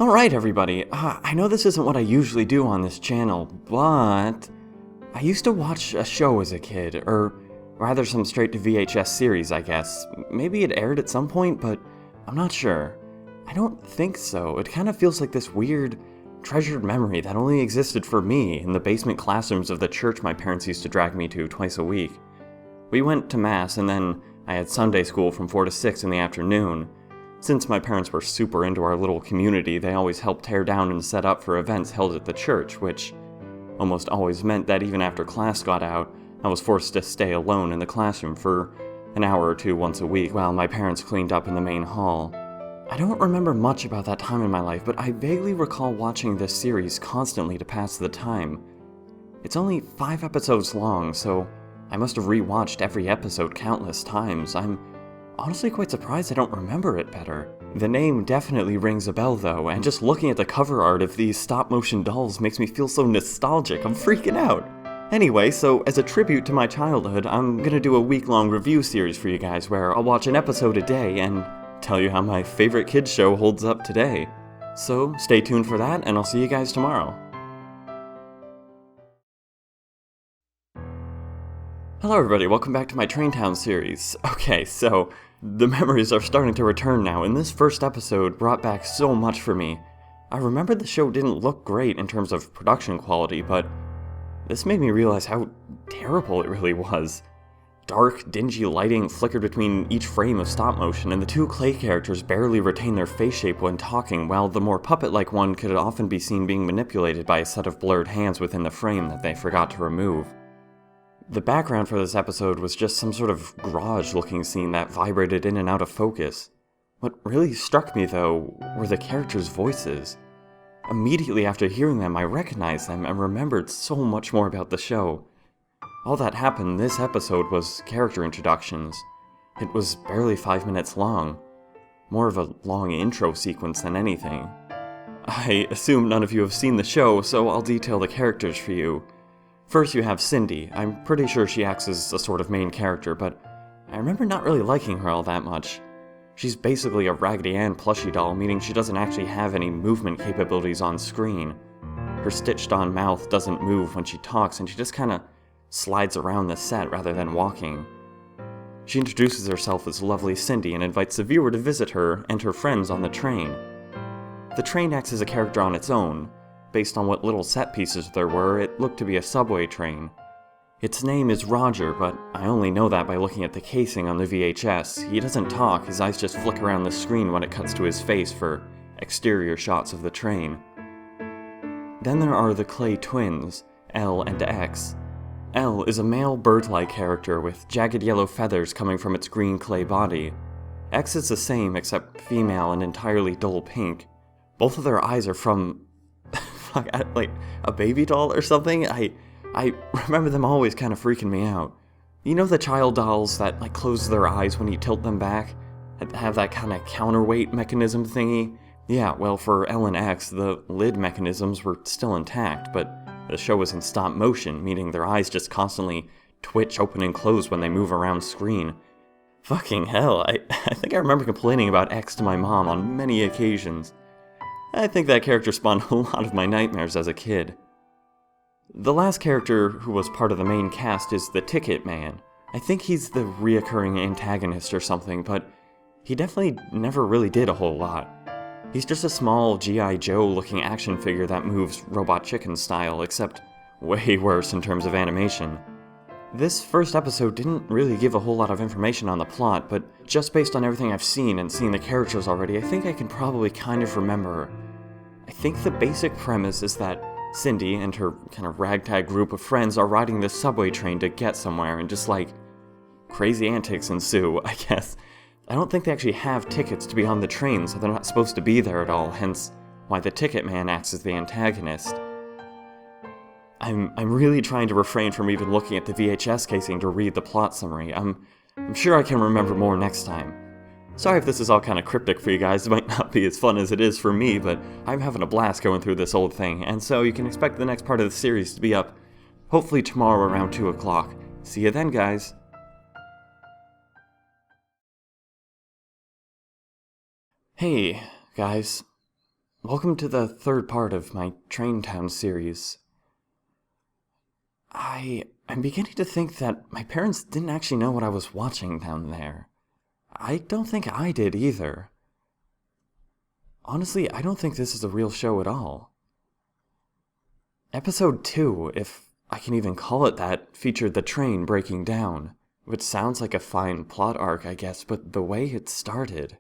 Alright everybody, I know this isn't what I usually do on this channel, but I used to watch a show as a kid, or rather some straight to VHS series I guess. Maybe it aired at some point, but I'm not sure. I don't think so. It kind of feels like this weird, treasured memory that only existed for me in the basement classrooms of the church my parents used to drag me to twice a week. We went to mass and then I had Sunday school from 4 to 6 in the afternoon. Since my parents were super into our little community, they always helped tear down and set up for events held at the church, which almost always meant that even after class got out, I was forced to stay alone in the classroom for an hour or two once a week while my parents cleaned up in the main hall. I don't remember much about that time in my life, but I vaguely recall watching this series constantly to pass the time. It's only 5 episodes long, so I must have rewatched every episode countless times. I'm honestly quite surprised I don't remember it better. The name definitely rings a bell though, and just looking at the cover art of these stop-motion dolls makes me feel so nostalgic, I'm freaking out. Anyway, so as a tribute to my childhood, I'm gonna do a week-long review series for you guys where I'll watch an episode a day and tell you how my favorite kids show holds up today. So stay tuned for that, and I'll see you guys tomorrow. Hello everybody, welcome back to my TrainTown series. Okay, so the memories are starting to return now, and this first episode brought back so much for me. I remember the show didn't look great in terms of production quality, but this made me realize how terrible it really was. Dark, dingy lighting flickered between each frame of stop motion, and the two clay characters barely retained their face shape when talking, while the more puppet-like one could often be seen being manipulated by a set of blurred hands within the frame that they forgot to remove. The background for this episode was just some sort of garage-looking scene that vibrated in and out of focus. What really struck me, though, were the characters' voices. Immediately after hearing them, I recognized them and remembered so much more about the show. All that happened this episode was character introductions. It was barely 5 minutes long. More of a long intro sequence than anything. I assume none of you have seen the show, so I'll detail the characters for you. First you have Cindy. I'm pretty sure she acts as a sort of main character, but I remember not really liking her all that much. She's basically a Raggedy Ann plushie doll, meaning she doesn't actually have any movement capabilities on screen. Her stitched-on mouth doesn't move when she talks, and she just kinda slides around the set rather than walking. She introduces herself as lovely Cindy and invites the viewer to visit her and her friends on the train. The train acts as a character on its own. Based on what little set pieces there were, it looked to be a subway train. Its name is Roger, but I only know that by looking at the casing on the VHS. He doesn't talk, his eyes just flick around the screen when it cuts to his face for exterior shots of the train. Then there are the clay twins, L and X. L is a male bird-like character with jagged yellow feathers coming from its green clay body. X is the same, except female and entirely dull pink. Both of their eyes are from like a baby doll or something? I remember them always kind of freaking me out. You know the child dolls that like close their eyes when you tilt them back? That have that kind of counterweight mechanism thingy? Yeah, well for L and X, the lid mechanisms were still intact, but the show was in stop motion, meaning their eyes just constantly twitch open and close when they move around screen. Fucking hell, I think I remember complaining about X to my mom on many occasions. I think that character spawned a lot of my nightmares as a kid. The last character who was part of the main cast is the Ticket Man. I think he's the reoccurring antagonist or something, but he definitely never really did a whole lot. He's just a small G.I. Joe looking action figure that moves Robot Chicken style, except way worse in terms of animation. This first episode didn't really give a whole lot of information on the plot, but just based on everything I've seen and seen the characters already, I think I can probably kind of remember. I think the basic premise is that Cindy and her kind of ragtag group of friends are riding this subway train to get somewhere, and just like crazy antics ensue, I guess. I don't think they actually have tickets to be on the train, so they're not supposed to be there at all, hence why the Ticket Man acts as the antagonist. I'm really trying to refrain from even looking at the VHS casing to read the plot summary. I'm sure I can remember more next time. Sorry if this is all kind of cryptic for you guys, it might not be as fun as it is for me, but I'm having a blast going through this old thing, and so you can expect the next part of the series to be up hopefully tomorrow around 2 o'clock. See you then, guys. Hey, guys. Welcome to the third part of my TrainTown series. I'm beginning to think that my parents didn't actually know what I was watching down there. I don't think I did either. Honestly, I don't think this is a real show at all. Episode 2, if I can even call it that, featured the train breaking down, which sounds like a fine plot arc, I guess, but the way it started...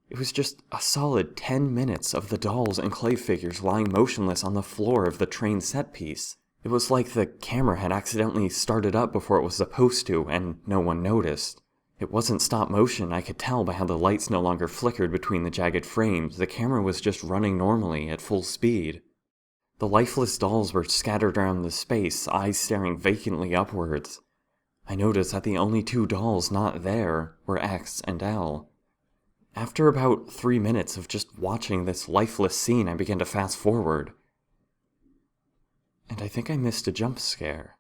It was just a solid 10 minutes of the dolls and clay figures lying motionless on the floor of the train set piece. It was like the camera had accidentally started up before it was supposed to, and no one noticed. It wasn't stop motion, I could tell by how the lights no longer flickered between the jagged frames. The camera was just running normally, at full speed. The lifeless dolls were scattered around the space, eyes staring vacantly upwards. I noticed that the only two dolls not there were X and L. After about 3 minutes of just watching this lifeless scene, I began to fast forward. And I think I missed a jump scare.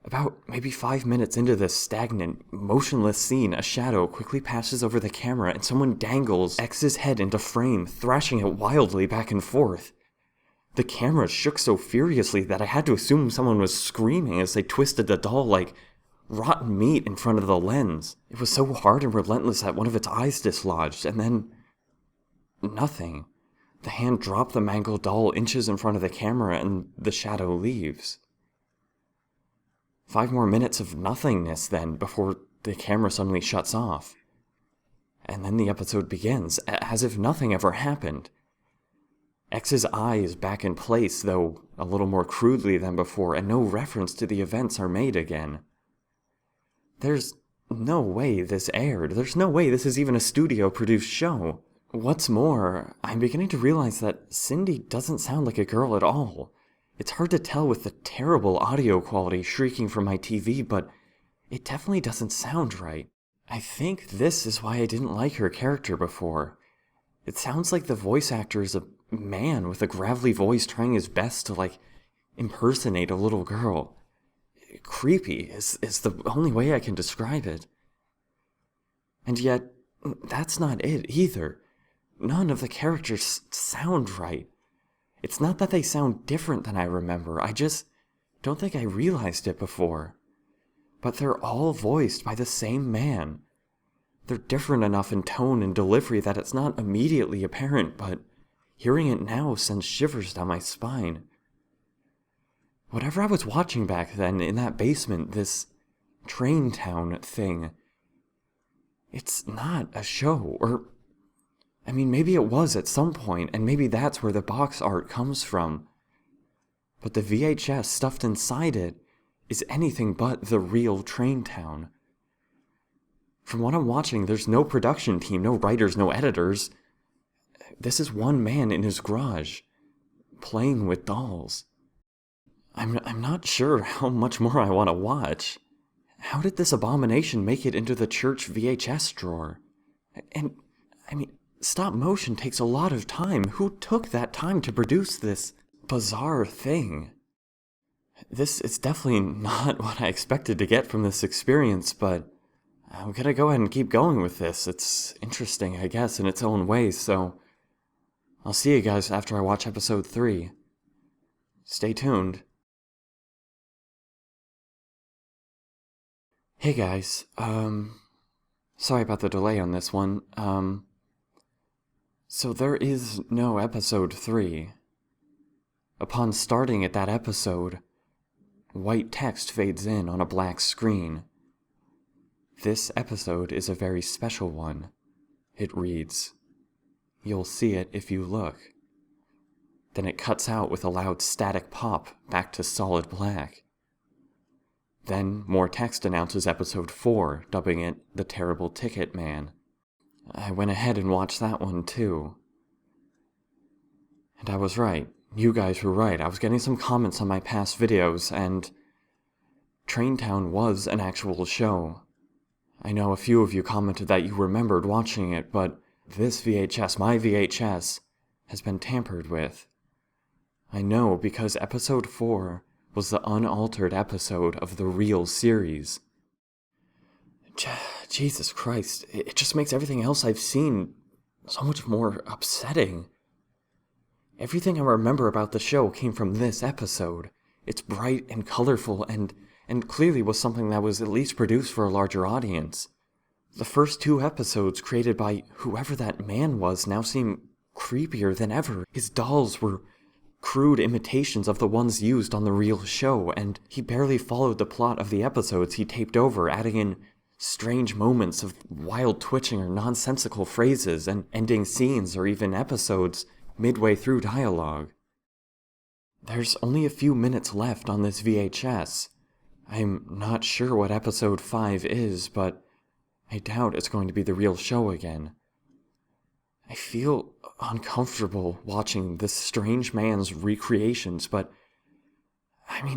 About maybe 5 minutes into this stagnant, motionless scene, a shadow quickly passes over the camera and someone dangles X's head into frame, thrashing it wildly back and forth. The camera shook so furiously that I had to assume someone was screaming as they twisted the doll like rotten meat in front of the lens. It was so hard and relentless that one of its eyes dislodged, and then... nothing. The hand dropped the mangled doll inches in front of the camera, and the shadow leaves. 5 more minutes of nothingness then, before the camera suddenly shuts off. And then the episode begins, as if nothing ever happened. X's eye is back in place, though a little more crudely than before, and no reference to the events are made again. There's no way this aired. There's no way this is even a studio-produced show. What's more, I'm beginning to realize that Cindy doesn't sound like a girl at all. It's hard to tell with the terrible audio quality shrieking from my TV, but it definitely doesn't sound right. I think this is why I didn't like her character before. It sounds like the voice actor is a man with a gravelly voice trying his best to, impersonate a little girl. Creepy is the only way I can describe it. And yet, that's not it either. None of the characters sound right. It's not that they sound different than I remember, I just don't think I realized it before. But they're all voiced by the same man. They're different enough in tone and delivery that it's not immediately apparent, but hearing it now sends shivers down my spine. Whatever I was watching back then in that basement, this TrainTown thing, it's not a show, or... I mean, maybe it was at some point, and maybe that's where the box art comes from. But the VHS stuffed inside it is anything but the real TrainTown. From what I'm watching, there's no production team, no writers, no editors. This is one man in his garage, playing with dolls. I'm not sure how much more I want to watch. How did this abomination make it into the church VHS drawer? And, I mean, stop motion takes a lot of time. Who took that time to produce this bizarre thing? This is definitely not what I expected to get from this experience, but I'm gonna go ahead and keep going with this. It's interesting, I guess, in its own way, so I'll see you guys after I watch episode 3. Stay tuned. Hey guys, sorry about the delay on this one. So there is no episode 3. Upon starting at that episode, white text fades in on a black screen. This episode is a very special one. It reads, "You'll see it if you look." Then it cuts out with a loud static pop back to solid black. Then more text announces episode 4, dubbing it The Terrible Ticket Man. I went ahead and watched that one too. And I was right. You guys were right. I was getting some comments on my past videos, and TrainTown was an actual show. I know a few of you commented that you remembered watching it, but this VHS, my VHS, has been tampered with. I know because episode 4 was the unaltered episode of the real series. Jesus Christ, it just makes everything else I've seen so much more upsetting. Everything I remember about the show came from this episode. It's bright and colorful and clearly was something that was at least produced for a larger audience. The first 2 episodes created by whoever that man was now seem creepier than ever. His dolls were crude imitations of the ones used on the real show, and he barely followed the plot of the episodes he taped over, adding in strange moments of wild twitching or nonsensical phrases, and ending scenes or even episodes midway through dialogue. There's only a few minutes left on this VHS. I'm not sure what episode 5 is, but I doubt it's going to be the real show again. I feel uncomfortable watching this strange man's recreations, but I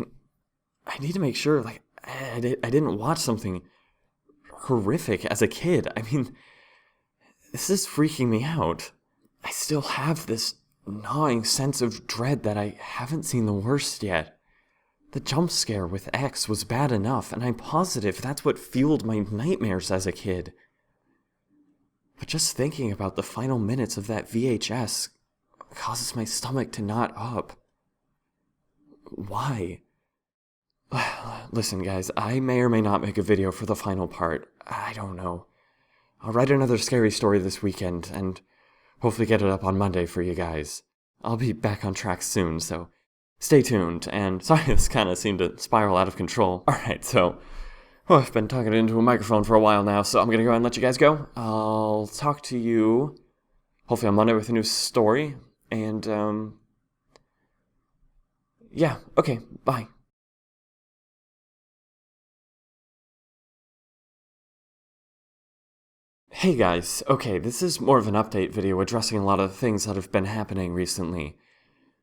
need to make sure, I didn't watch something horrific as a kid. This is freaking me out. I still have this gnawing sense of dread that I haven't seen the worst yet. The jump scare with X was bad enough, and I'm positive that's what fueled my nightmares as a kid. But just thinking about the final minutes of that VHS causes my stomach to knot up. Why? Listen, guys, I may or may not make a video for the final part. I don't know. I'll write another scary story this weekend, and hopefully get it up on Monday for you guys. I'll be back on track soon, so stay tuned, and sorry this kind of seemed to spiral out of control. Alright, so I've been talking into a microphone for a while now, so I'm gonna go ahead and let you guys go. I'll talk to you hopefully on Monday with a new story, and yeah, okay, bye. Hey guys, okay, this is more of an update video addressing a lot of things that have been happening recently.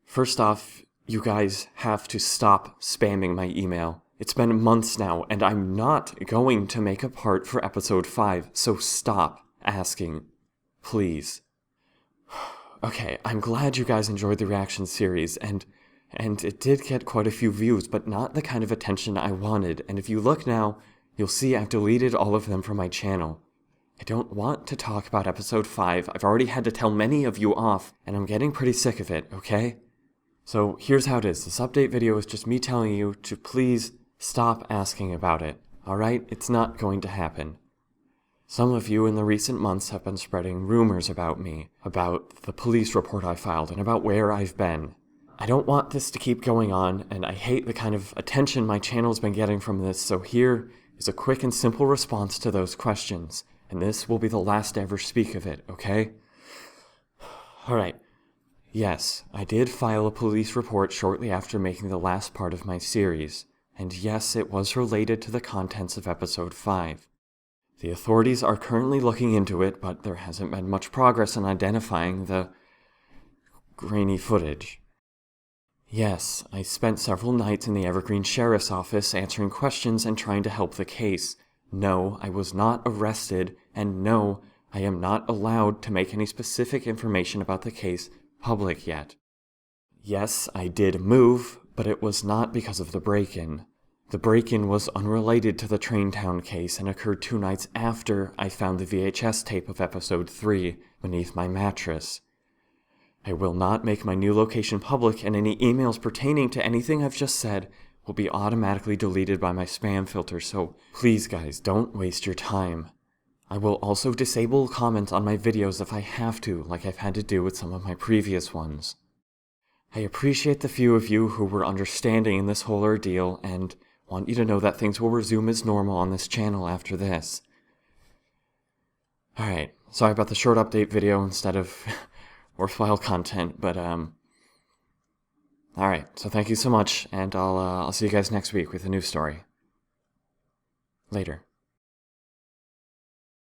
First off, you guys have to stop spamming my email. It's been months now, and I'm not going to make a part for episode 5, so stop asking. Please. Okay, I'm glad you guys enjoyed the reaction series, and it did get quite a few views, but not the kind of attention I wanted, and if you look now, you'll see I've deleted all of them from my channel. I don't want to talk about episode 5, I've already had to tell many of you off, and I'm getting pretty sick of it, okay? So here's how it is, this update video is just me telling you to please stop asking about it, alright? It's not going to happen. Some of you in the recent months have been spreading rumors about me, about the police report I filed, and about where I've been. I don't want this to keep going on, and I hate the kind of attention my channel's been getting from this, so here is a quick and simple response to those questions. And this will be the last to ever speak of it, okay? Alright. Yes, I did file a police report shortly after making the last part of my series, and yes, it was related to the contents of episode 5. The authorities are currently looking into it, but there hasn't been much progress in identifying the grainy footage. Yes, I spent several nights in the Evergreen Sheriff's Office answering questions and trying to help the case. No, I was not arrested, and no, I am not allowed to make any specific information about the case public yet. Yes, I did move, but it was not because of the break-in. The break-in was unrelated to the TrainTown case and occurred 2 nights after I found the VHS tape of episode 3 beneath my mattress. I will not make my new location public, and any emails pertaining to anything I've just said will be automatically deleted by my spam filter, so please guys, don't waste your time. I will also disable comments on my videos if I have to, like I've had to do with some of my previous ones. I appreciate the few of you who were understanding in this whole ordeal, and want you to know that things will resume as normal on this channel after this. Alright, sorry about the short update video instead of worthwhile content, but alright, so thank you so much, and I'll see you guys next week with a new story. Later.